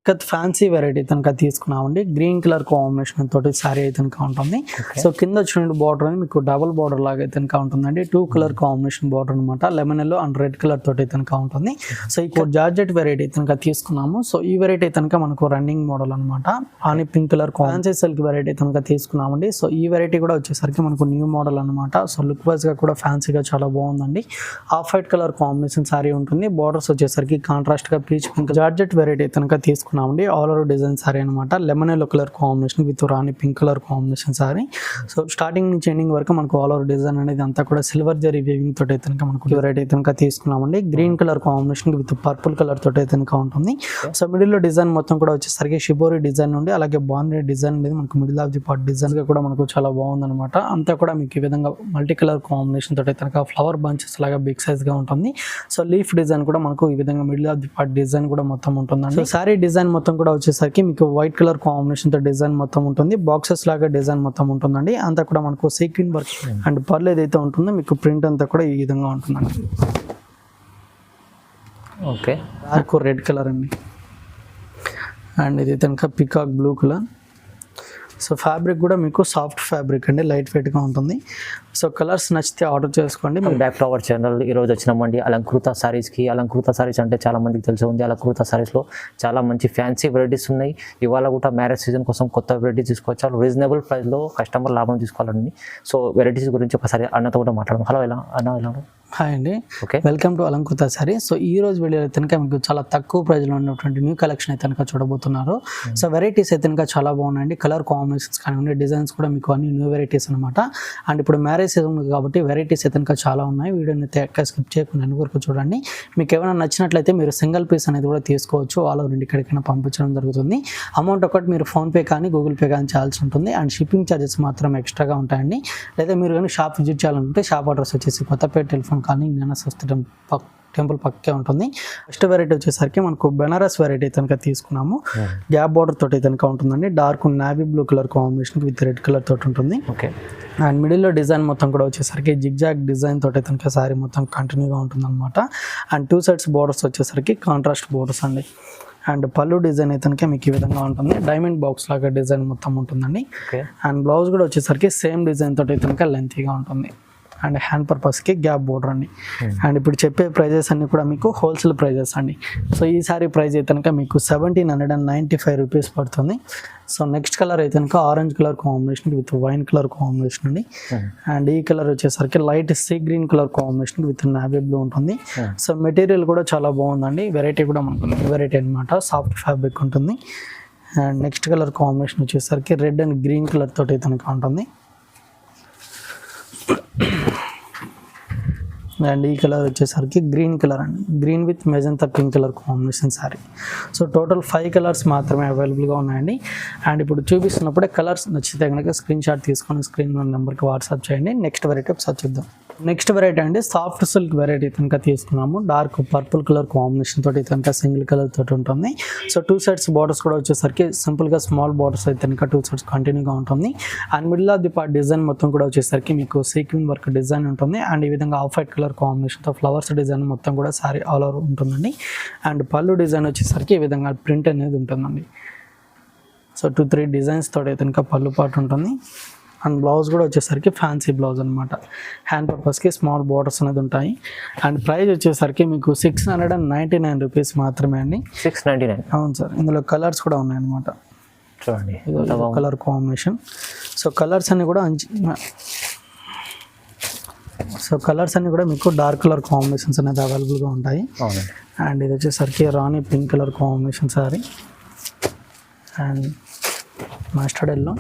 Ikat fancy variety కనుక తీసుకున్నామండి. Green colour combination తోటి సారీ అయితే కనుక ఉంటుంది. సో కింద వచ్చిన బార్డర్ అనేది మీకు డబుల్ బార్డర్ లాగా అయితే కనుక ఉంటుందండి. 2 కలర్ కాంబినేషన్ బార్డర్ అనమాట. Lemon yellow and red colour తోటి అయితే కనుక ఉంటుంది. సో ఇక్కడ జార్జెట్ వెరైటీ కనుక తీసుకున్నాము. సో ఈ వెరైటీ కనుక మనకు రన్నింగ్ మోడల్ అనమాట. ఆని pink colour fancy silk variety కనుక తీసుకున్నామండి. సో ఈ వెరైటీ కూడా వచ్చేసరికి మనకు న్యూ మోడల్ అనమాట. సో లుక్ వైజ్ గా కూడా ఫ్యాన్సీగా చాలా బాగుందండి. Off white colour combination sorry ఉంటుంది. బార్డర్స్ వచ్చేసరికి కాంట్రాస్ట్ గా పీచ్ పింక్ జార్జెట్ వెరైటీ కనుక తీసుకున్నామండి. ఆల్ ఓవర్ డిజైన్ సారీ అనమాట. Lemon yellow colour combination with Rani pink colour combination sorry. So starting నుంచి ఎండింగ్ వరకు మనకు ఆల్ ఓవర్ డిజైన్ అనేది అంతా కూడా సిల్వర్ జరీ వీవింగ్ తోటి అయితే మనకు వెరైటీ అయితే తీసుకున్నామండి. Green colour combination with purple colour తోటి అయితే ఉంటుంది. సో మిడిల్ లో డిజైన్ మొత్తం కూడా వచ్చేసరికి షిబోరి డిజైన్ నుండి అలాగే బాండ్రీ డిజైన్ అనేది మనకు middle of the part design గా కూడా మనకు చాలా బాగుంది అనమాట. అంతా కూడా మీకు ఈ విధంగా మల్టీ కలర్ కాంబినేషన్ తోటి అయితే ఫ్లవర్ బంచెస్ లాగా బిగ్ సైజ్ గా ఉంటుంది. సో లీఫ్ డిజైన్ కూడా మనకు ఈ విధంగా middle of the part design కూడా మొత్తం ఉంటుందండి. సో సారీ డిజైన్ మొత్తం కూడా వచ్చేసరికి మీకు వైట్ కలర్ కాంబినేషన్ తో డిజైన్ మొత్తం ఉంటుంది. బాక్సెస్ లాగా డిజైన్ మొత్తం ఉంటుందండి. అంతా కూడా మనకు సీక్వెన్ వర్క్ అండ్ పర్ల్ ఏదైతే ఉంటుందో మీకు ప్రింట్ అంతా కూడా ఈ విధంగా ఉంటుందండి. ఓకే, డార్క్ రెడ్ కలర్ అండి. అండ్ ఇది కనుక peacock blue colour. So fabric కూడా మీకు సాఫ్ట్ ఫ్యాబ్రిక్ అండి, లైట్ వెయిట్ గా ఉంటుంది. సో కలర్స్ నచ్చితే ఆర్డర్ చేసుకోండి. Back to our channel. ఈరోజు వచ్చినామండి అలంకృత సారీస్కి. అలంకృత సారీస్ అంటే చాలా మందికి తెలిసి ఉంది. అలంకృత సారీస్లో చాలా మంచి ఫ్యాన్సీ వెరైటీస్ ఉన్నాయి. ఇవాళ కూడా మ్యారేజ్ సీజన్ కోసం కొత్త వెరైటీస్ తీసుకొచ్చారు. రీజనబుల్ ప్రైస్లో కస్టమర్ లాభం తీసుకోవాలండి. సో వెరైటీస్ గురించి ఒకసారి అన్నతో కూడా మాట్లాడడం. హలో, ఎలా హాయ్ అండి, okay, welcome to Alankrita sari. So ఈ రోజు వీడియో అయితే కనుక మీకు చాలా తక్కువ ప్రైస్లో ఉన్నటువంటి న్యూ కలెక్షన్ అయితే కనుక చూడబోతున్నారు. సో వెరైటీస్ అయితే కనుక చాలా బాగున్నాయండి. కలర్ కాంబినేషన్స్ కానివ్వండి, డిజైన్స్ కూడా మీకు అన్ని న్యూ వెరైటీస్ అనమాట. అండ్ ఇప్పుడు మ్యారేజ్ సీజన్ కాబట్టి వెరైటీస్ అయితే కనుక చాలా ఉన్నాయి. వీడియోని అయితే ఎక్కడ స్కిప్ చేయకుండా అన్ని వరకు చూడండి. మీకు ఏమైనా నచ్చినట్లయితే మీరు సింగిల్ పీస్ అనేది కూడా తీసుకోవచ్చు. ఆల్ ఓవర్ ఎక్కడికైనా పంపించడం జరుగుతుంది. అమౌంట్ ఒకటి మీరు ఫోన్పే కానీ గూగుల్ పే కానీ చేయాల్సి ఉంటుంది. అండ్ షిప్పింగ్ ఛార్జెస్ మాత్రం ఎక్స్ట్రాగా ఉంటాయండి. లేదా మీరు కానీ షాప్ విజిట్ చేయాలంటే షాప్ అడ్రస్ వచ్చేసి కొత్తపేట టెలిఫోన్ కానీ జ్ఞానశక్తి టెంపుల్ పక్కే ఉంటుంది. ఫస్ట్ వెరైటీ వచ్చేసరికి మనకు బెనారస్ వెరైటీ కనుక తీసుకున్నాము. గ్యాప్ బార్డర్ తోటి కనుక ఉంటుందండి. Dark navy blue colour combination with red colour తోటి ఉంటుంది. ఓకే, అండ్ మిడిల్లో డిజైన్ మొత్తం కూడా వచ్చేసరికి జిగ్జాగ్ డిజైన్ తోటి కనుక సారీ మొత్తం కంటిన్యూగా ఉంటుంది అనమాట. అండ్ 2 సైడ్స్ బోర్డర్స్ వచ్చేసరికి కాంట్రాస్ట్ బోర్డర్స్ అండి. అండ్ పళ్ళు డిజైన్ అయితే మీకు ఈ విధంగా ఉంటుంది. డైమండ్ బాక్స్ లాగా డిజైన్ మొత్తం ఉంటుందండి. అండ్ బ్లౌజ్ కూడా వచ్చేసరికి సేమ్ డిజైన్ తోటి కనుక లెంతీగా ఉంటుంది. అండ్ హ్యాండ్ పర్పస్కి గ్యాప్ బోర్డర్ అండి. అండ్ ఇప్పుడు చెప్పే ప్రైజెస్ అన్ని కూడా మీకు హోల్సేల్ ప్రైజెస్ అండి. సో ఈ సారీ ప్రైస్ అయితే కనుక మీకు 1795 రూపీస్ పడుతుంది. సో నెక్స్ట్ కలర్ అయితే కనుక orange colour combination with wine colour combination అండి. అండ్ ఈ కలర్ వచ్చేసరికి light sea green colour combination with navy blue ఉంటుంది. సో మెటీరియల్ కూడా చాలా బాగుందండి. వెరైటీ కూడా మనకు వెరైటీ అనమాట. సాఫ్ట్ ఫ్యాబ్రిక్ ఉంటుంది. అండ్ నెక్స్ట్ కలర్ కాంబినేషన్ వచ్చేసరికి రెడ్ అండ్ గ్రీన్ కలర్ తోటి అయితే కనుక ఉంటుంది. అండ్ ఈ కలర్ వచ్చేసరికి గ్రీన్ కలర్ అండి. Green with magenta pink colour combination sorry. So total 5 colours మాత్రమే అవైలబుల్గా ఉన్నాయండి. అండ్ ఇప్పుడు చూపిస్తున్నప్పుడే కలర్స్ నచ్చితే కనుక స్క్రీన్ షాట్ తీసుకొని స్క్రీన్ నెంబర్కి వాట్సాప్ చేయండి. నెక్స్ట్ వెరైటీ ఒకసారి చూద్దాం. నెక్స్ట్ వెరైటీ అండి సాఫ్ట్ సిల్క్ వెరైటీ కనుక తీసుకున్నాము. డార్క్ పర్పుల్ కలర్ కాంబినేషన్ తోటి కనుక సింగిల్ కలర్ తోటి ఉంటుంది. సో 2 సైడ్స్ బార్డర్స్ కూడా వచ్చేసరికి సింపుల్గా స్మాల్ బార్డర్స్ అయితే కనుక 2 సైడ్స్ కంటిన్యూగా ఉంటుంది. And middle of the part design మొత్తం కూడా వచ్చేసరికి మీకు సీక్వెన్ వర్క్ డిజైన్ ఉంటుంది. అండ్ ఈ విధంగా ఆఫ్ వైట్ కలర్ కాంబినేషన్తో ఫ్లవర్స్ డిజైన్ మొత్తం కూడా సారీ ఆల్ ఓవర్ ఉంటుందండి. అండ్ పళ్ళు డిజైన్ వచ్చేసరికి ఈ విధంగా ప్రింట్ అనేది ఉంటుందండి. సో 2-3 డిజైన్స్ తోటి కనుక పళ్ళు పాటు ఉంటుంది. అండ్ బ్లౌజ్ కూడా వచ్చేసరికి ఫ్యాన్సీ బ్లౌజ్ అనమాట. హ్యాండ్ పర్పస్కి స్మాల్ బార్డర్స్ అనేది ఉంటాయి. అండ్ ప్రైస్ వచ్చేసరికి మీకు 699 రూపీస్ మాత్రమే అండి. 699? అవును సార్. ఇందులో కలర్స్ కూడా ఉన్నాయన్నమాట. చూడండి కలర్ కాంబినేషన్. సో కలర్స్ అన్ని కూడా మీకు డార్క్ కలర్ కాంబినేషన్స్ అనేది అవైలబుల్గా ఉంటాయి. అండ్ ఇది వచ్చేసరికి rani pink colour combination sari. And mustard yellow.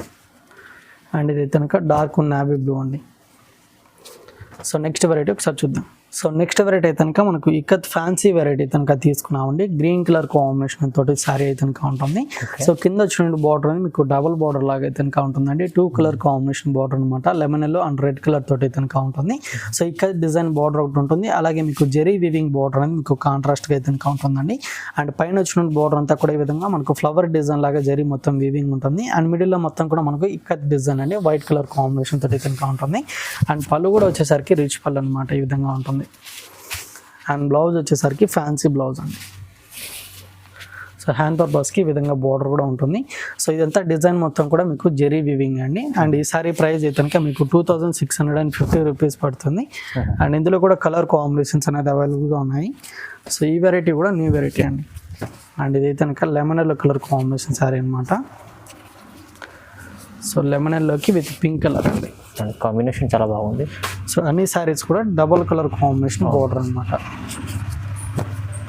And ఇది కనుక డార్క్ నావీ బ్లూ అండి. సో నెక్స్ట్ వెరైటీ ఒకసారి చూద్దాం. సో నెక్స్ట్ వెరైటీ అయితే కనుక మనకు ఇక్కత్ ఫ్యాన్సీ వెరైటీ కనుక తీసుకున్నామండి. గ్రీన్ కలర్ కాంబినేషన్ తోటి సారీ అయితే కనుక ఉంటుంది. సో కింద వచ్చిన బార్డర్ అనేది మీకు డబుల్ బార్డర్ లాగా అయితే కనుక ఉంటుందండి. 2 కలర్ కాంబినేషన్ బార్డర్ అనమాట. Lemon yellow and red colour తోటి అయితే కనుక ఉంటుంది. సో ఇక్కడ డిజైన్ బార్డర్ ఒకటి ఉంటుంది. అలాగే మీకు జెరీ వీవింగ్ బార్డర్ అనేది మీకు కాంట్రాస్ట్గా అయితే కనుక ఉంటుందండి. అండ్ పైన వచ్చిన బార్డర్ అంతా కూడా ఈ విధంగా మనకు ఫ్లవర్ డిజైన్ లాగా జెరీ మొత్తం వీవింగ్ ఉంటుంది. అండ్ మిడిల్లో మొత్తం కూడా మనకు ఇక్కత్ డిజైన్ అండి వైట్ కలర్ కాంబినేషన్ తోటి కనుక ఉంటుంది. అండ్ పళ్ళు కూడా వచ్చేసరికి రిచ్ పళ్ళు అనమాట. ఈ విధంగా ఉంటుంది. అండ్ బ్లౌజ్ వచ్చేసరికి ఫ్యాన్సీ బ్లౌజ్ అండి. సో హ్యాండ్ పర్పస్కి ఈ విధంగా బోర్డర్ కూడా ఉంటుంది. సో ఇదంతా డిజైన్ మొత్తం కూడా మీకు జెరీ వీవింగ్ అండి. అండ్ ఈ సారీ ప్రైస్ అయితే మీకు 2650 రూపీస్ పడుతుంది. అండ్ ఇందులో కూడా కలర్ కాంబినేషన్స్ అనేది అవైలబుల్గా ఉన్నాయి. సో ఈ వెరైటీ కూడా న్యూ వెరైటీ అండి. అండ్ ఇదైతే కనుక lemon yellow colour combination sari అనమాట. సో లెమన్ ఎల్లోకి విత్ పింక్ కలర్ అండి. కాంబినేషన్ చాలా బాగుంది. సో అన్ని సారీస్ కూడా డబుల్ కలర్ కాంబినేషన్ బోర్డర్ అనమాట.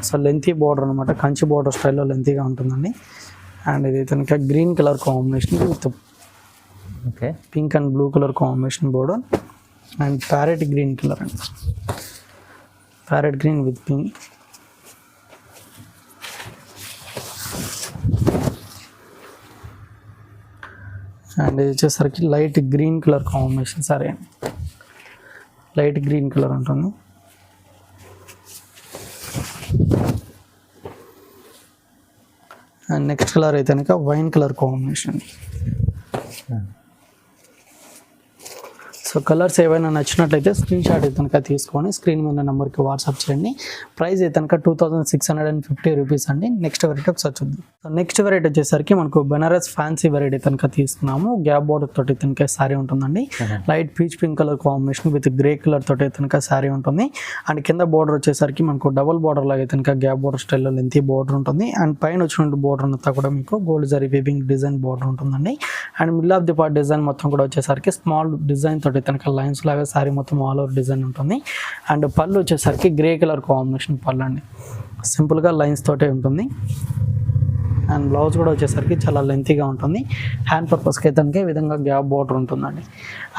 సో లెంతీ బోర్డర్ అనమాట, కంచి బోర్డర్ స్టైల్లో లెంతీగా ఉంటుందండి. అండ్ ఇది కనుక green colour combination with okay pink and blue colour combination border. And parrot green colour అండి, parrot green with pink. And ఇది వచ్చేసరికి light green colour combination sari అండి, లైట్ గ్రీన్ కలర్ ఉంటుంది. అండ్ నెక్స్ట్ కలర్ అయితే కనుక wine colour combination. So colours ఏవైనా నచ్చినట్లయితే screen shot అయితే కనుక తీసుకొని స్క్రీన్ మీద నెంబర్కి వాట్సాప్ చేయండి. ప్రైస్ అయితే కనుక 2650 రూపీస్ అండి. నెక్స్ట్ వెరైటీ ఒకసారి చూద్దాం. సో నెక్స్ట్ వెరైటీ వచ్చేసరికి మనకు బెనారస్ ఫ్యాన్సీ వెరైటీ కనుక తీసుకున్నాము. గ్యాప్ బోర్డర్ తోటి కనుక శారీ ఉంటుందండి. Light peach pink colour combination with grey colour తోటి కనుక శారీ ఉంటుంది. అండ్ కింద బోర్డర్ వచ్చేసరికి మనకు డబుల్ బోర్డర్ లాగా కనుక గ్యాప్ బోర్డర్ స్టైల్లో లెంతీ బోర్డర్ ఉంటుంది. అండ్ పైన వచ్చిన బోర్డర్ అంతా కూడా మీకు gold zari weaving design border ఉంటుందండి. And middle of the part design మొత్తం కూడా వచ్చేసరికి స్మాల్ డిజైన్ తోటి కనుక లైన్స్ లాగా శారీ మొత్తం ఆల్ ఓవర్ డిజైన్ ఉంటుంది. అండ్ పళ్ళు వచ్చేసరికి గ్రే కలర్ కాంబినేషన్ పళ్ళు అండి, సింపుల్గా లైన్స్ తోటే ఉంటుంది. అండ్ బ్లౌజ్ కూడా వచ్చేసరికి చాలా లెంతీగా ఉంటుంది. హ్యాండ్ పర్పస్కి అయితే ఈ విధంగా గ్యాప్ బోర్డర్ ఉంటుందండి.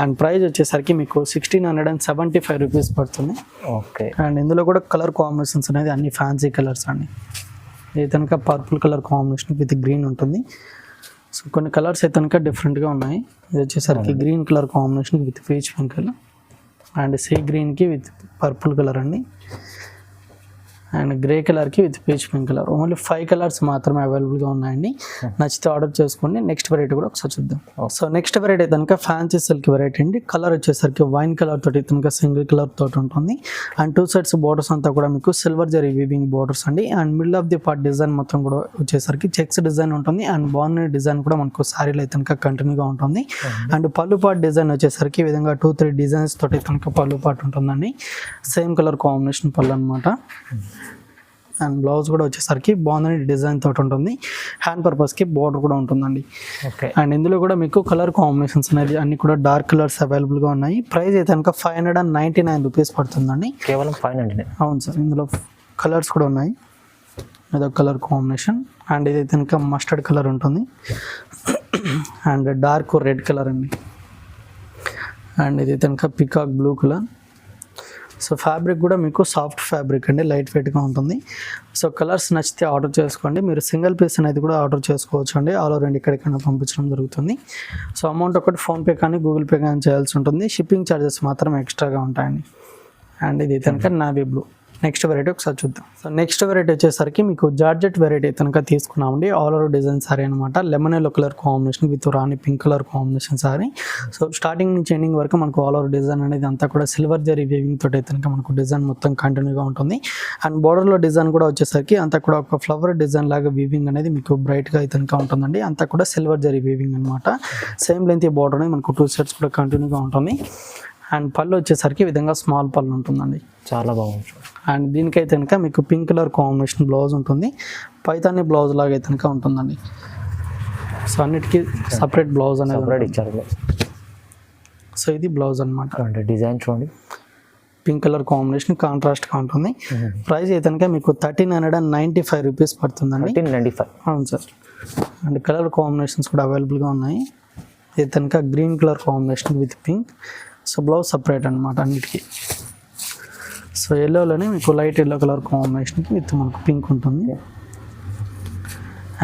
అండ్ ప్రైస్ వచ్చేసరికి మీకు 1675 రూపీస్ పడుతుంది. ఓకే. అండ్ ఇందులో కూడా కలర్ కాంబినేషన్స్ అనేది అన్ని ఫ్యాన్సీ కలర్స్ అండి. ఇది కనుక purple colour combination with green ఉంటుంది. సో కొన్ని కలర్స్ అయితే కనుక డిఫరెంట్గా ఉన్నాయి. ఇది వచ్చేసరికి green colour combination with peach pink colour and sea గ్రీన్కి విత్ పర్పుల్ కలర్ అండి. అండ్ గ్రే కలర్కి with peach pink colour. Only 5 colours మాత్రమే అవైలబుల్గా ఉన్నాయండి. నచ్చితే ఆర్డర్ చేసుకోండి. నెక్స్ట్ వెరైటీ కూడా ఒకసారి చూద్దాం. సో నెక్స్ట్ వెరైటీ కనుక ఫ్యాన్సీ సిల్క్ వెరైటీ అండి. కలర్ వచ్చేసరికి వైన్ కలర్ తోటి కనుక సింగిల్ కలర్ తోటి ఉంటుంది. అండ్ 2 సైడ్స్ బోర్డర్స్ అంతా కూడా మీకు సిల్వర్ జరీ వీవింగ్ బోర్డర్స్ అండి. And middle of the part design మొత్తం కూడా వచ్చేసరికి చెక్స్ డిజైన్ ఉంటుంది. అండ్ బాగున్న డిజైన్ కూడా మనకు శారీలో అయితే కనుక కంటిన్యూగా ఉంటుంది. అండ్ పళ్ళు పార్ట్ డిజైన్ వచ్చేసరికి ఈ విధంగా 2-3 డిజైన్స్ తోటి కనుక పళ్ళు పార్ట్ ఉంటుందండి. సేమ్ కలర్ కాంబినేషన్ పళ్ళు అనమాట. అండ్ బ్లౌజ్ కూడా వచ్చేసరికి బాగుందని డిజైన్ తోటి ఉంటుంది. హ్యాండ్ పర్పస్కి బోర్డర్ కూడా ఉంటుందండి. ఓకే. అండ్ ఇందులో కూడా మీకు కలర్ కాంబినేషన్స్ అనేది అన్ని కూడా డార్క్ కలర్స్ అవైలబుల్గా ఉన్నాయి. ప్రైస్ అయితే కనుక 599 రూపీస్ పడుతుందండి. కేవలం 599. అవును సార్. ఇందులో కలర్స్ కూడా ఉన్నాయి. అదొక కలర్ కాంబినేషన్. అండ్ ఇది కనుక మస్టర్డ్ కలర్ ఉంటుంది. అండ్ డార్క్ రెడ్ కలర్ అండి. అండ్ ఇది కనుక peacock blue colour. So fabric కూడా మీకు సాఫ్ట్ ఫ్యాబ్రిక్ అండి, లైట్ వెయిట్గా ఉంటుంది. సో కలర్స్ నచ్చితే ఆర్డర్ చేసుకోండి. మీరు సింగిల్ పీస్ అనేది కూడా ఆర్డర్ చేసుకోవచ్చు అండి. ఆల్ ఓవర్ ఎక్కడికైనా పంపించడం జరుగుతుంది. సో అమౌంట్ ఒకటి ఫోన్పే కానీ గూగుల్ పే కానీ చేయాల్సి ఉంటుంది. షిప్పింగ్ ఛార్జెస్ మాత్రం ఎక్స్ట్రాగా ఉంటాయండి. అండ్ ఇది కనుక నావీ బ్లూ. నెక్స్ట్ వెరైటీ ఒకసారి చూద్దాం. సో నెక్స్ట్ వెరైటీ వచ్చేసరికి మీకు జార్జెట్ వెరైటీ కనుక తీసుకున్నామండి. ఆల్ ఓవర్ డిజైన్ సారీ అనమాట. Lemon yellow colour combination with Rani pink colour combination sorry. So starting నుంచి ఎండింగ్ వరకు మనకు ఆల్ ఓవర్ డిజైన్ అనేది అంతా కూడా సిల్వర్ జరీ వీవింగ్ తోటి అయితే కనుక మనకు డిజైన్ మొత్తం కంటిన్యూగా ఉంటుంది. అండ్ బోర్డర్లో డిజైన్ కూడా వచ్చేసరికి అంతా కూడా ఒక ఫ్లవర్ డిజైన్ లాగా వీవింగ్ అనేది మీకు బ్రైట్గా అయితే కనుక ఉంటుందండి. అంతా కూడా సిల్వర్ జరీ వీవింగ్ అనమాట. సేమ్ లెంత్ బోర్డర్ అనేది మనకు 2 సెట్స్ కూడా కంటిన్యూగా ఉంటుంది. అండ్ పళ్ళు వచ్చేసరికి ఈ విధంగా స్మాల్ పళ్ళు ఉంటుందండి. చాలా బాగుంది. అండ్ దీనికైతే కనుక మీకు పింక్ కలర్ కాంబినేషన్ బ్లౌజ్ ఉంటుంది. పైతాని బ్లౌజ్ లాగా అయితే కనుక ఉంటుందండి. సో అన్నిటికీ సపరేట్ బ్లౌజ్ అనేది ఇచ్చారు. సో ఇది బ్లౌజ్ అనమాట. అంటే డిజైన్ చూడండి, పింక్ కలర్ కాంబినేషన్ కాంట్రాస్ట్గా ఉంటుంది. ప్రైస్ అయితే కనుక మీకు 1395 రూపీస్ పడుతుందండి. 1395. అవును సార్. అండ్ కలర్ కాంబినేషన్స్ కూడా అవైలబుల్గా ఉన్నాయి. ఇది కనుక green colour combination with pink. So blouse separate అనమాట అన్నిటికీ. సో ఎల్లోలోనే మీకు light yellow colour combination with మనకు పింక్ ఉంటుంది.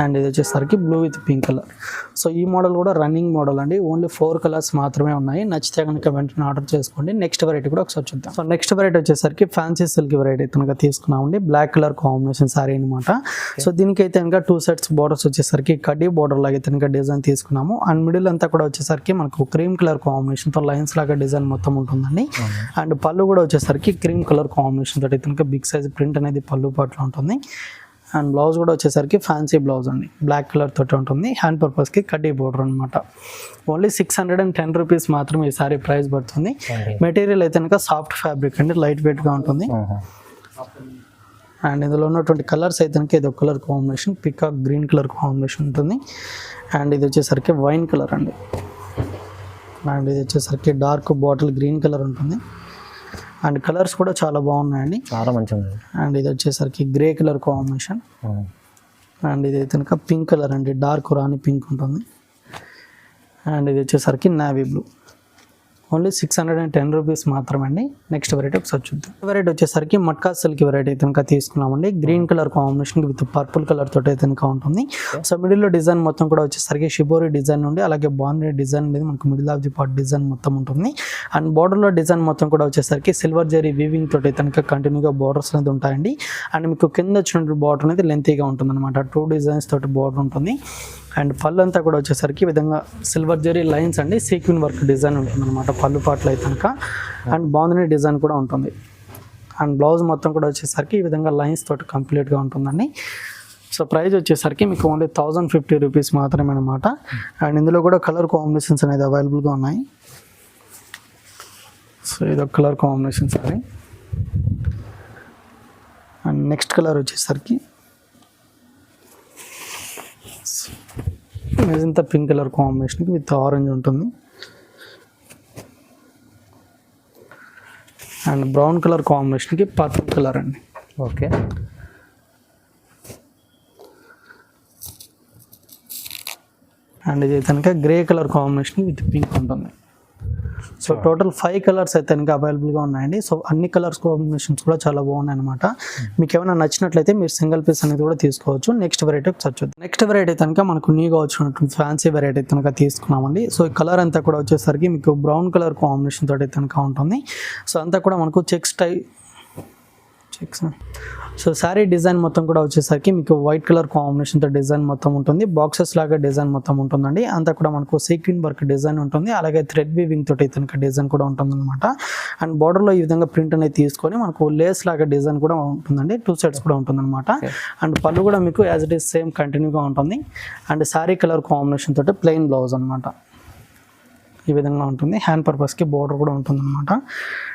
అండ్ ఇది వచ్చేసరికి blue with pink colour. So ఈ మోడల్ కూడా రన్నింగ్ మోడల్ అండి. ఓన్లీ 4 కలర్స్ మాత్రమే ఉన్నాయి. నచ్చితే కనుక వెంటనే ఆర్డర్ చేసుకోండి. నెక్స్ట్ వెరైటీ కూడా ఒకసారి చూద్దాం. సో నెక్స్ట్ వెరైటీ వచ్చేసరికి ఫ్యాన్సీ సిల్క్ వెరైటీ కనుక తీసుకున్నామండి. బ్లాక్ కలర్ కాంబినేషన్ సారీ అనమాట. సో దీనికైతే కనుక 2 సెట్స్ బోర్డర్స్ వచ్చేసరికి కడ్డీ బోర్డర్ లాగా కనుక డిజైన్ తీసుకున్నాము. అండ్ మిడిల్ అంతా కూడా వచ్చేసరికి మనకు క్రీమ్ కలర్ కాంబినేషన్తో లైన్స్ లాగా డిజైన్ మొత్తం ఉంటుందండి. అండ్ పళ్ళు కూడా వచ్చేసరికి క్రీమ్ కలర్ కాంబినేషన్ తోటి కనుక బిగ్ సైజ్ ప్రింట్ అనేది పళ్ళు పాటలో ఉంటుంది. అండ్ బ్లౌజ్ కూడా వచ్చేసరికి ఫ్యాన్సీ బ్లౌజ్ అండి, బ్లాక్ కలర్ తోటి ఉంటుంది. హ్యాండ్ పర్పస్కి కడ్డీ బోర్డర్ అనమాట. ఓన్లీ 610 రూపీస్ మాత్రమే ఈ సారీ ప్రైస్ పడుతుంది. మెటీరియల్ అయితే కనుక సాఫ్ట్ ఫ్యాబ్రిక్ అండి, లైట్ వెయిట్గా ఉంటుంది. అండ్ ఇందులో ఉన్నటువంటి కలర్స్ అయితే కనుక ఇది ఒక colour combination, peacock green colour combination ఉంటుంది. అండ్ ఇది వచ్చేసరికి వైన్ కలర్ అండి. అండ్ ఇది వచ్చేసరికి డార్క్ బాటిల్ గ్రీన్ కలర్ ఉంటుంది. అండ్ కలర్స్ కూడా చాలా బాగున్నాయండి, చాలా మంచిగా ఉంది. అండ్ ఇది వచ్చేసరికి గ్రే కలర్ కాంబినేషన్. అండ్ ఇది కనుక పింక్ కలర్ అండి, డార్క్ రాణి పింక్ ఉంటుంది. అండ్ ఇది వచ్చేసరికి నావీ బ్లూ. ఓన్లీ 610 రూపీస్ మాత్రమే అండి. నెక్స్ట్ వెరైటీ ఒకసారి చూద్దాం. వెరైటీ వచ్చేసరికి మట్కా సిల్క్ వెరైటీ అయితే కనుక తీసుకున్నామండి. Green colour combination with purple colour తోటి అయితే కనుక ఉంటుంది. సో మిడిల్లో డిజైన్ మొత్తం కూడా వచ్చేసరికి షిబోరి డిజైన్ ఉండి అలాగే బాండీ డిజైన్ మీద మనకు middle of the part design మొత్తం ఉంటుంది. అండ్ బార్డర్లో డిజైన్ మొత్తం కూడా వచ్చేసరికి సిల్వర్ జరీ వీవింగ్ తోటి అయితే కనుక కంటిన్యూగా బార్డర్స్ అనేది ఉంటాయండి. అండ్ మీకు కింద వచ్చినటువంటి బార్డర్ అనేది లెంతీగా ఉంటుంది అనమాట. 2 డిజైన్స్ తోటి బార్డర్ ఉంటుంది. అండ్ పళ్ళు అంతా కూడా వచ్చేసరికి ఈ విధంగా సిల్వర్ జరీ లైన్స్ అండి, సీక్వెన్ వర్క్ డిజైన్ ఉంటుంది అనమాట పళ్ళు పాటలు అయితే కనుక. అండ్ బాగుంది డిజైన్ కూడా ఉంటుంది. అండ్ బ్లౌజ్ మొత్తం కూడా వచ్చేసరికి ఈ విధంగా లైన్స్ తోటి కంప్లీట్గా ఉంటుందండి. సో ప్రైస్ వచ్చేసరికి మీకు ఓన్లీ 1050 రూపీస్ మాత్రమే అనమాట. అండ్ ఇందులో కూడా కలర్ కాంబినేషన్స్ అనేది అవైలబుల్గా ఉన్నాయి. సో ఇదొక colour combination sari. And next colour వచ్చేసరికి మెజంతా పింక్ కలర్ కాంబినేషన్కి విత్ ఆరెంజ్ ఉంటుంది. అండ్ బ్రౌన్ కలర్ కాంబినేషన్కి పర్పుల్ కలర్ అండి. ఓకే. అండ్ ఇది కనుక grey colour combination with pink ఉంటుంది. సో టోటల్ 5 కలర్స్ అయితే కనుక అవైలబుల్గా ఉన్నాయండి. సో అన్ని కలర్స్ కాంబినేషన్స్ కూడా చాలా బాగున్నాయి అనమాట. మీకు ఏమైనా నచ్చినట్లయితే మీరు సింగిల్ పీస్ అనేది కూడా తీసుకోవచ్చు. నెక్స్ట్ వెరైటీ ఒకసారి చూద్దాం. నెక్స్ట్ వెరైటీ కనుక మనకు న్యూగా వచ్చినటువంటి ఫ్యాన్సీ వెరైటీ కనుక తీసుకున్నామండి. సో ఈ కలర్ అంతా కూడా వచ్చేసరికి మీకు బ్రౌన్ కలర్ కాంబినేషన్ తోటి కనుక ఉంటుంది. సో అంతా కూడా మనకు చెక్స్ సో శారీ డిజైన్ మొత్తం కూడా వచ్చేసరికి మీకు వైట్ కలర్ కాంబినేషన్తో డిజైన్ మొత్తం ఉంటుంది. బాక్సెస్ లాగా డిజైన్ మొత్తం ఉంటుందండి. అంతా కూడా మనకు సీక్వెన్ వర్క్ డిజైన్ ఉంటుంది. అలాగే థ్రెడ్ వీవింగ్ తోటి కనుక డిజైన్ కూడా ఉంటుందన్నమాట. అండ్ బార్డర్లో ఈ విధంగా ప్రింట్ అనేది తీసుకొని మనకు లేస్ లాగా డిజైన్ కూడా ఉంటుందండి. 2 సైడ్స్ కూడా ఉంటుందన్నమాట. అండ్ పళ్ళు కూడా మీకు యాజ్ ఇట్ ఈస్ సేమ్ కంటిన్యూగా ఉంటుంది. అండ్ శారీ కలర్ కాంబినేషన్ తోటి ప్లెయిన్ బ్లౌజ్ అనమాట. ఈ విధంగా ఉంటుంది. హ్యాండ్ పర్పస్కి బార్డర్ కూడా ఉంటుంది అనమాట.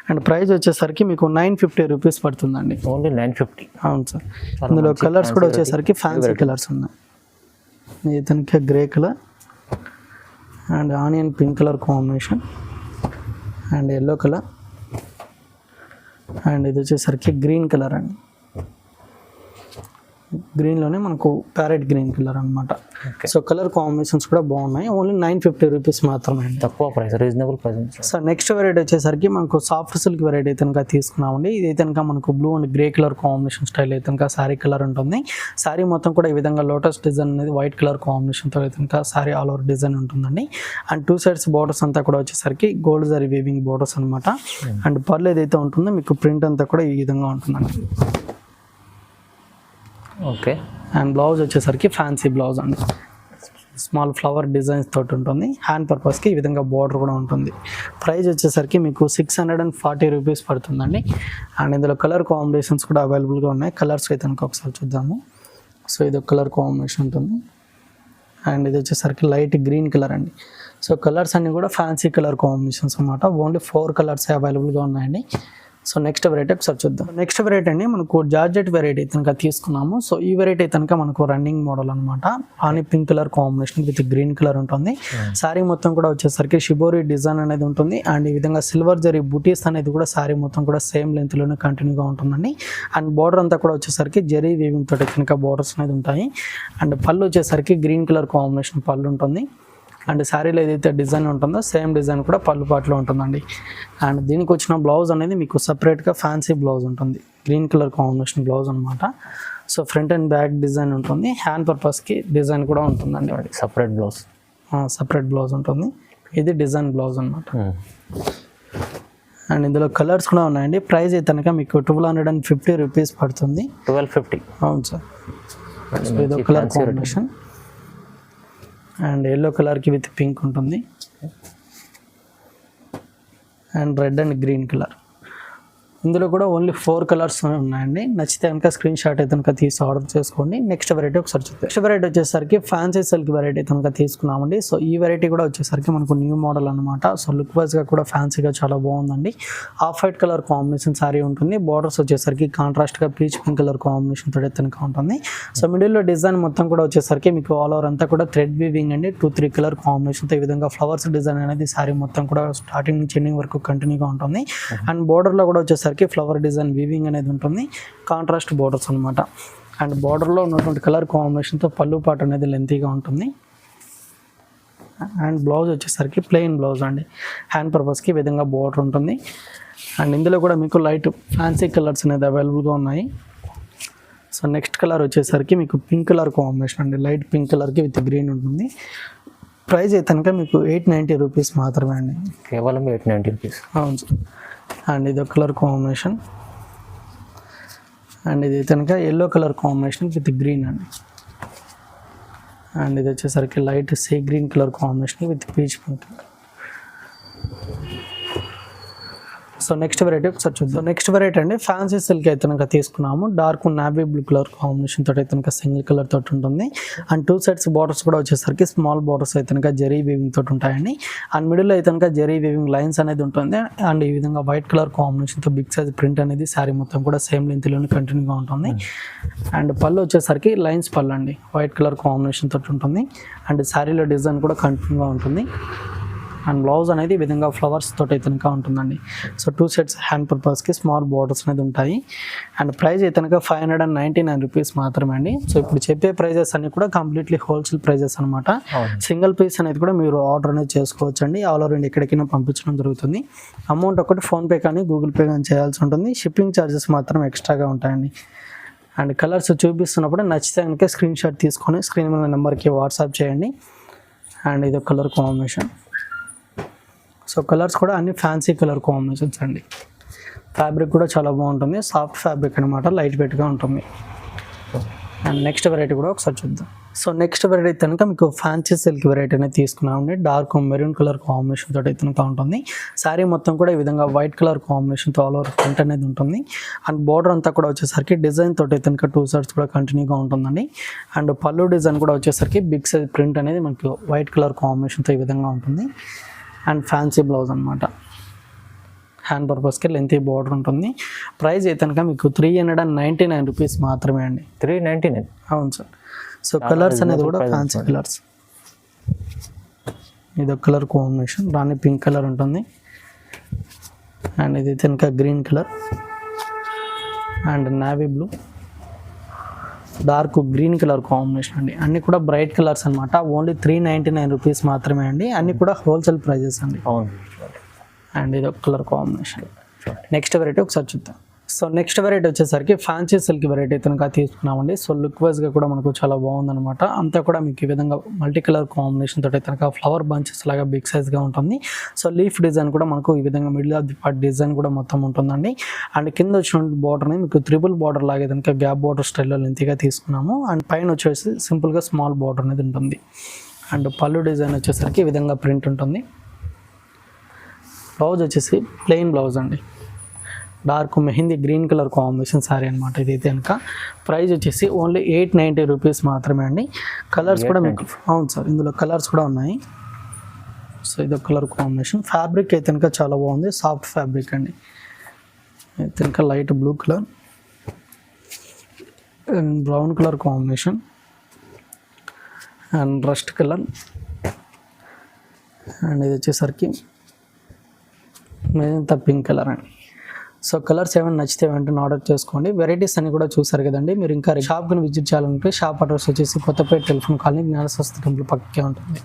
అండ్ ప్రైస్ వచ్చేసరికి మీకు 950 రూపీస్ పడుతుందండి. ఓన్లీ 950. అవును సార్. ఇందులో కలర్స్ కూడా వచ్చేసరికి ఫ్యాన్సీ కలర్స్ ఉన్నాయి. ఇతనికి grey colour and onion pink colour combination and yellow colour and ఇది వచ్చేసరికి గ్రీన్ కలర్ అండి. గ్రీన్లోనే మనకు ప్యారెట్ గ్రీన్ కలర్ అనమాట. సో కలర్ కాంబినేషన్స్ కూడా బాగున్నాయి. ఓన్లీ 950 రూపీస్ మాత్రమే అండి. తక్కువ price, reasonable price. So next variety వచ్చేసరికి మనకు సాఫ్ట్ సిల్క్ వెరైటీ కనుక తీసుకున్నామండి. ఇది కనుక మనకు blue and grey colour combination style అయితే కనుక శారీ కలర్ ఉంటుంది. శారీ మొత్తం కూడా ఈ విధంగా లోటస్ డిజైన్ అనేది వైట్ కలర్ కాంబినేషన్తో అయితే కనుక శారీ ఆల్ ఓవర్ డిజైన్ ఉంటుందండి. అండ్ 2 సైడ్స్ బార్డర్స్ అంతా కూడా వచ్చేసరికి గోల్డ్ జరీ వీవింగ్ బార్డర్స్ అనమాట. అండ్ పళ్ళు ఏదైతే ఉంటుందో మీకు ప్రింట్ అంతా కూడా ఈ విధంగా ఉంటుందండి. ఓకే. అండ్ బ్లౌజ్ వచ్చేసరికి ఫ్యాన్సీ బ్లౌజ్ అండి, స్మాల్ ఫ్లవర్ డిజైన్స్ తోటి ఉంటుంది. హ్యాండ్ పర్పస్కి ఈ విధంగా బార్డర్ కూడా ఉంటుంది. ప్రైస్ వచ్చేసరికి మీకు 640 రూపీస్ పడుతుందండి. అండ్ ఇందులో కలర్ కాంబినేషన్స్ కూడా అవైలబుల్గా ఉన్నాయి. కలర్స్ అయితే కనుక ఒకసారి చూద్దాము. సో ఇది ఒక కలర్ కాంబినేషన్ ఉంటుంది. అండ్ ఇది వచ్చేసరికి లైట్ గ్రీన్ కలర్ అండి. సో కలర్స్ అన్నీ కూడా ఫ్యాన్సీ కలర్ కాంబినేషన్స్ అనమాట. ఓన్లీ 4 కలర్స్ అవైలబుల్గా ఉన్నాయండి. సో నెక్స్ట్ వెరైటీ ఒకసారి చూద్దాం. నెక్స్ట్ వెరైటీ అండి మనకు జార్జెట్ వెరైటీ కనుక తీసుకున్నాము. సో ఈ వెరైటీ కనుక మనకు రన్నింగ్ మోడల్ అనమాట. ఆని pink colour combination with green colour ఉంటుంది. శారీ మొత్తం కూడా వచ్చేసరికి షిబోరి డిజైన్ అనేది ఉంటుంది. అండ్ ఈ విధంగా సిల్వర్ జరీ బుటీస్ అనేది కూడా శారీ మొత్తం కూడా సేమ్ లెంత్లోనే కంటిన్యూగా ఉంటుందండి. అండ్ బార్డర్ అంతా కూడా వచ్చేసరికి జరీ వీవింగ్ తోటి కనుక బార్డర్స్ అనేది ఉంటాయి. అండ్ పళ్ళు వచ్చేసరికి గ్రీన్ కలర్ కాంబినేషన్ పళ్ళు ఉంటుంది. అండ్ శారీలో ఏదైతే డిజైన్ ఉంటుందో సేమ్ డిజైన్ కూడా పళ్ళు పాటలో ఉంటుందండి. అండ్ దీనికి వచ్చిన బ్లౌజ్ అనేది మీకు సపరేట్గా ఫ్యాన్సీ బ్లౌజ్ ఉంటుంది. గ్రీన్ కలర్ కాంబినేషన్ బ్లౌజ్ అనమాట. So front and back design ఉంటుంది. హ్యాండ్ పర్పస్కి డిజైన్ కూడా ఉంటుందండి. సపరేట్ బ్లౌజ్, సపరేట్ బ్లౌజ్ ఉంటుంది. ఇది డిజైన్ బ్లౌజ్ అనమాట. అండ్ ఇందులో కలర్స్ కూడా ఉన్నాయండి. ప్రైస్ అయితే కనుక మీకు 1250 రూపీస్ పడుతుంది. 1250. అవును సార్. ఇది కలర్ కాంబినేషన్ అండ్ ఎల్లో కలర్కి విత్ పింక్ ఉంటుంది. And red and green colour ఇందులో కూడా ఓన్లీ 4 కలర్స్ ఉన్నాయండి. నచ్చితే కనుక స్క్రీన్ షాట్ అయితే కనుక తీసి ఆర్డర్ చేసుకోండి. నెక్స్ట్ వెరైటీ ఒకసారి చూద్దాం. నెక్స్ట్ వెరైటీ వచ్చేసరికి ఫ్యాన్సీ సిల్క్ వెరైటీ కనుక తీసుకున్నామండి. సో ఈ వెరైటీ కూడా వచ్చేసరికి మనకు న్యూ మోడల్ అనమాట. సో లుక్ వైజ్గా కూడా ఫ్యాన్సీగా చాలా బాగుందండి. Off white colour combination sorry ఉంటుంది. బార్డర్స్ వచ్చేసరికి కాంట్రాస్ట్గా పీచ్ పింక్ కలర్ కాంబినేషన్ తోటి కనుక ఉంటుంది. సో మిడిల్లో డిజైన్ మొత్తం కూడా వచ్చేసరికి మీకు ఆల్ ఓవర్ అంతా కూడా థ్రెడ్ వీవింగ్ అండి. 2-3 కలర్ కాంబినేషన్తో ఈ విధంగా ఫ్లవర్స్ డిజైన్ అనేది సారీ మొత్తం కూడా స్టార్టింగ్ నుంచి ఎండింగ్ వరకు కంటిన్యూగా ఉంటుంది. అండ్ బోర్డర్లో కూడా వచ్చేసరికి ఫ్లవర్ డిజైన్ వీవింగ్ అనేది ఉంటుంది. కాంట్రాస్ట్ బోర్డర్స్ అనమాట. అండ్ బార్డర్లో ఉన్నటువంటి కలర్ కాంబినేషన్తో పళ్ళు పాటు అనేది లెంతీగా ఉంటుంది. అండ్ బ్లౌజ్ వచ్చేసరికి ప్లెయిన్ బ్లౌజ్ అండి. హ్యాండ్ పర్పస్కి ఈ విధంగా బోర్డర్ ఉంటుంది. అండ్ ఇందులో కూడా మీకు లైట్ ఫ్యాన్సీ కలర్స్ అనేది అవైలబుల్గా ఉన్నాయి. సో నెక్స్ట్ కలర్ వచ్చేసరికి మీకు పింక్ కలర్ కాంబినేషన్ అండి. లైట్ పింక్ కలర్కి విత్ గ్రీన్ ఉంటుంది. ప్రైస్ అయితే కనుక మీకు 890 రూపీస్ మాత్రమే అండి. కేవలం 890 రూపీస్. అవును సార్. అండ్ ఇది కలర్ కాంబినేషన్. అండ్ ఇది కనుక yellow colour combination with green అండి. అండ్ ఇది వచ్చేసరికి light sea green colour combination with peach pink. So next variety ఒకసారి చూద్దాం. నెక్స్ట్ వెరైటీ అండి ఫ్యాన్సీ సిల్క్ అయితే కనుక తీసుకున్నాము. Dark navy blue colour combination తోటి అయితే కనుక సింగిల్ కలర్ తోటి ఉంటుంది. అండ్ 2 సైడ్స్ బార్డర్స్ కూడా వచ్చేసరికి స్మాల్ బార్డర్స్ అయితే కనుక జరీ వీవింగ్ తోటి ఉంటాయండి. అండ్ మిడిల్లో అయితే కనుక జరీ వీవింగ్ లైన్స్ అనేది ఉంటుంది. అండ్ ఈ విధంగా వైట్ కలర్ కాంబినేషన్తో బిగ్ సైజ్ ప్రింట్ అనేది శారీ మొత్తం కూడా సేమ్ లెంత్లోనే కంటిన్యూగా ఉంటుంది. అండ్ పళ్ళు వచ్చేసరికి లైన్స్ పళ్ళు అండి. వైట్ కలర్ కాంబినేషన్ తోటి ఉంటుంది. అండ్ శారీలో డిజైన్ కూడా కంటిన్యూగా ఉంటుంది. అండ్ బ్లౌజ్ అనేది ఈ విధంగా ఫ్లవర్స్ తోటి అయితే కనుక ఉంటుందండి. సో 2 సెట్స్ హ్యాండ్ పర్పస్కి స్మాల్ బార్డర్స్ అనేది ఉంటాయి. అండ్ ప్రైస్ అయితే కనుక 599 రూపీస్ మాత్రమే అండి. సో ఇప్పుడు చెప్పే ప్రైజెస్ అన్ని కూడా కంప్లీట్లీ హోల్సేల్ ప్రైజెస్ అనమాట. సింగిల్ పీస్ అనేది కూడా మీరు ఆర్డర్ అనేది చేసుకోవచ్చు అండి. ఆల్ ఓవర్ ఇండియా ఎక్కడికైనా పంపించడం జరుగుతుంది. అమౌంట్ ఒకటి ఫోన్పే కానీ గూగుల్ పే కానీ చేయాల్సి ఉంటుంది. షిప్పింగ్ ఛార్జెస్ మాత్రం ఎక్స్ట్రాగా ఉంటాయండి. అండ్ కలర్స్ చూపిస్తున్నప్పుడు నచ్చితే కనుక స్క్రీన్ షాట్ తీసుకొని స్క్రీన్ మీద నెంబర్కి వాట్సాప్ చేయండి. అండ్ ఇది కలర్ కాంబినేషన్. సో కలర్స్ కూడా అన్ని ఫ్యాన్సీ కలర్ కాంబినేషన్స్ అండి. ఫ్యాబ్రిక్ కూడా చాలా బాగుంటుంది. సాఫ్ట్ ఫ్యాబ్రిక్ అనమాట. లైట్ వెయిట్గా ఉంటుంది. అండ్ నెక్స్ట్ వెరైటీ కూడా ఒకసారి చూద్దాం. సో నెక్స్ట్ వెరైటీ కనుక మీకు ఫ్యాన్సీ సిల్క్ వెరైటీ అనేది తీసుకున్నామండి. డార్క్ మెరూన్ కలర్ కాంబినేషన్ తోటి అయితే ఉంటుంది. శారీ మొత్తం కూడా ఈ విధంగా వైట్ కలర్ కాంబినేషన్తో ఆల్ ఓవర్ ప్రింట్ అనేది ఉంటుంది. అండ్ బార్డర్ అంతా కూడా వచ్చేసరికి డిజైన్ తోటి అయితే 2 సైడ్స్ కూడా కంటిన్యూగా ఉంటుందండి. అండ్ పళ్ళు డిజైన్ కూడా వచ్చేసరికి బిగ్ సైజ్ ప్రింట్ అనేది మనకు వైట్ కలర్ కాంబినేషన్తో ఈ విధంగా ఉంటుంది. అండ్ ఫ్యాన్సీ బ్లౌజ్ అనమాట. హ్యాండ్ పర్పస్కి లెంతీ బార్డర్ ఉంటుంది. ప్రైస్ అయితే కనుక మీకు 399 రూపీస్ మాత్రమే అండి. 399. అవును సార్. సో కలర్స్ అనేది కూడా ఫ్యాన్సీ కలర్స్. ఇది కలర్ కాంబినేషన్ రాణి పింక్ కలర్ ఉంటుంది. అండ్ ఇది కనుక green colour and navy blue dark green colour combination అండి. అన్ని కూడా బ్రైట్ కలర్స్ అనమాట. ఓన్లీ 399 రూపీస్ మాత్రమే అండి. అన్ని కూడా హోల్సేల్ ప్రైజెస్ అండి. అవును. అండ్ ఇది కలర్ కాంబినేషన్. నెక్స్ట్ వెరైటీ ఒకసారి చూద్దాం. సో నెక్స్ట్ వెరైటీ వచ్చేసరికి ఫ్యాన్సీ సిల్క్ వెరైటీ కనుక తీసుకున్నామండి. సో లుక్ వైజ్గా కూడా మనకు చాలా బాగుందన్నమాట. అంతా కూడా మీకు ఈ విధంగా మల్టీ కలర్ కాంబినేషన్ తోటి కనుక ఫ్లవర్ బంచెస్ లాగా బిగ్ సైజ్గా ఉంటుంది. సో లీఫ్ డిజైన్ కూడా మనకు ఈ విధంగా middle of the part design కూడా మొత్తం ఉంటుందండి. అండ్ కింద వచ్చిన బార్డర్ని మీకు త్రిబుల్ బార్డర్ లాగే కనుక గ్యాప్ బార్డర్ స్టైల్లో లెంతీగా తీసుకున్నాము. అండ్ పైన వచ్చేసి సింపుల్గా స్మాల్ బార్డర్ అనేది ఉంటుంది. అండ్ పళ్ళు డిజైన్ వచ్చేసరికి ఈ విధంగా ప్రింట్ ఉంటుంది. బ్లౌజ్ వచ్చేసి ప్లెయిన్ బ్లౌజ్ అండి. Dark mehndi green colour combination sari అనమాట. ఇది అయితే కనుక ప్రైస్ వచ్చేసి ఓన్లీ 890 రూపీస్ మాత్రమే అండి. కలర్స్ కూడా మీకు అవును సార్ ఇందులో కలర్స్ కూడా ఉన్నాయి. సో ఇది కలర్ కాంబినేషన్. ఫ్యాబ్రిక్ అయితే కనుక చాలా బాగుంది. సాఫ్ట్ ఫ్యాబ్రిక్ అండి. అయితే కనుక light blue colour and brown colour combination and rust colour and ఇది వచ్చేసరికి మెజంతా పింక్ కలర్ అండి. సో కలర్స్ ఏమైనా నచ్చితే వెంటనే ఆర్డర్ చేసుకోండి. వెరైటీస్ అన్ని కూడా చూసారు కదండి. మీరు ఇంకా షాప్కి విజిట్ చేయాలనుకుంటే షాప్ అడ్రస్ వచ్చేసి కొత్తపేట టెలిఫోన్ కాలనీ జ్ఞానశాస్త్రి టెంపుల్ పక్కకే ఉంటుంది.